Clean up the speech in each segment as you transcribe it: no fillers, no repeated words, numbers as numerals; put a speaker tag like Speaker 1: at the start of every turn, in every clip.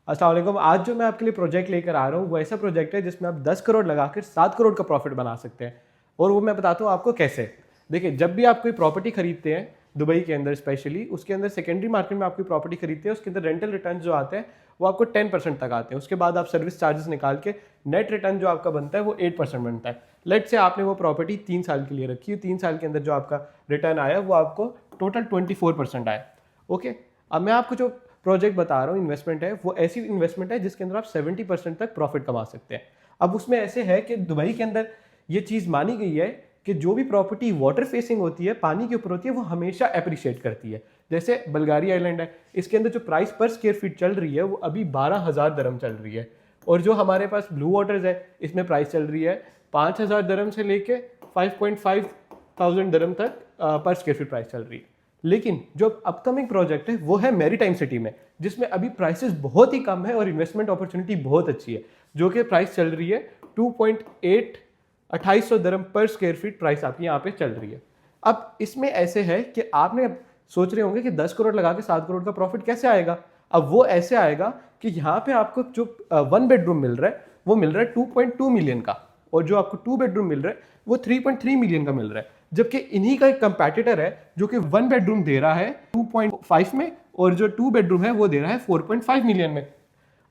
Speaker 1: अस्सलाम वालेकुम। आज जो मैं आपके लिए प्रोजेक्ट लेकर आ रहा हूँ वो ऐसा प्रोजेक्ट है जिसमें आप 10 करोड़ लगाकर 7 करोड़ का प्रॉफिट बना सकते हैं। और वो मैं बताता हूँ आपको कैसे। देखिए, जब भी आप कोई प्रॉपर्टी खरीदते हैं दुबई के अंदर स्पेशली, उसके अंदर सेकेंडरी मार्केट में आप कोई प्रॉपर्टी खरीदते हैं, उसके अंदर रेंटल रिटर्न जो आते हैं वो आपको 10% तक आते हैं। उसके बाद आप सर्विस चार्जेस निकाल के नेट रिटर्न जो आपका बनता है वो 8% बनता है। लेट से आपने वो प्रॉपर्टी 3 साल के लिए रखी है, 3 साल के अंदर जो आपका रिटर्न आया वो आपको टोटल 24% आया। ओके, अब मैं आपको जो प्रोजेक्ट बता रहा हूँ इन्वेस्टमेंट है, वो ऐसी इन्वेस्टमेंट है जिसके अंदर आप 70% तक प्रॉफिट कमा सकते हैं। अब उसमें ऐसे है कि दुबई के अंदर ये चीज़ मानी गई है कि जो भी प्रॉपर्टी वाटर फेसिंग होती है, पानी के ऊपर होती है, वो हमेशा अप्रिशिएट करती है। जैसे बल्गारी आइलैंड है, इसके अंदर जो प्राइस पर स्क्वायर फीट चल रही है वो अभी 12,000 दरम चल रही है। और जो हमारे पास ब्लू वाटर्स है, इसमें प्राइस चल रही है 5,000 दरम से लेके 5.5 थाउजेंड दरम तक पर स्क्वायर फीट प्राइस चल रही है। लेकिन जो अपकमिंग प्रोजेक्ट है वो है मैरीटाइम सिटी में, जिसमें अभी प्राइसेस बहुत ही कम है और इन्वेस्टमेंट अपॉर्चुनिटी बहुत अच्छी है। जो कि प्राइस चल रही है 2.8 2800 दरम पर स्क्वायर फीट प्राइस आपकी यहाँ पे चल रही है। अब इसमें ऐसे है कि आपने सोच रहे होंगे कि 10 करोड़ लगा के 7 करोड़ का प्रॉफिट कैसे आएगा। अब वो ऐसे आएगा कि यहाँ पे आपको जो 1 बेडरूम मिल रहा है वो मिल रहा है 2.2 मिलियन का, और जो आपको 2 बेडरूम मिल रहा है वो 3.3 मिलियन का मिल रहा है। जबकि इन्हीं का एक कंपैटिटर है जो कि 1 बेडरूम दे रहा है 2.5 में, और जो 2 बेडरूम है वो दे रहा है 4.5 मिलियन में।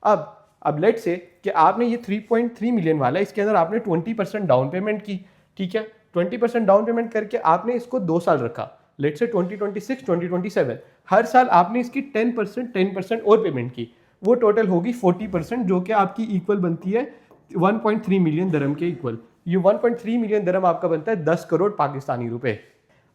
Speaker 1: अब लेट से कि आपने ये 3.3 मिलियन वाला, इसके अंदर आपने 20% डाउन पेमेंट की, ठीक है। 20% डाउन पेमेंट करके आपने इसको 2 साल रखा, लेट से 2026 2027, हर साल आपने इसकी 10% और पेमेंट की, वो टोटल होगी 40%, जो कि आपकी इक्वल बनती है 1.3 मिलियन दरम के इक्वल। ये 1.3 मिलियन दरम आपका बनता है 10 करोड़ पाकिस्तानी रुपए।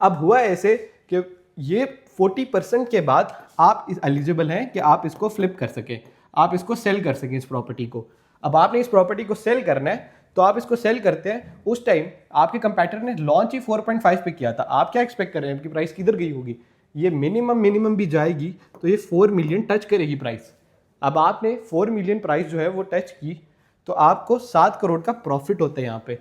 Speaker 1: अब हुआ ऐसे कि ये 40% के बाद आप इस एलिजिबल हैं कि आप इसको फ्लिप कर सकें, आप इसको सेल कर सकें इस प्रॉपर्टी को। अब आपने इस प्रॉपर्टी को सेल करना है, तो आप इसको सेल करते हैं। उस टाइम आपके कंपैटिटर ने लॉन्च ही 4.5 पे किया था। आप क्या एक्सपेक्ट कर रहे हैं इनकी प्राइस किधर गई होगी? ये मिनिमम भी जाएगी तो ये 4 मिलियन टच करेगी प्राइस। अब आपने 4 मिलियन प्राइस जो है वो टच की, तो आपको 7 करोड़ का प्रॉफिट होता है यहाँ पे।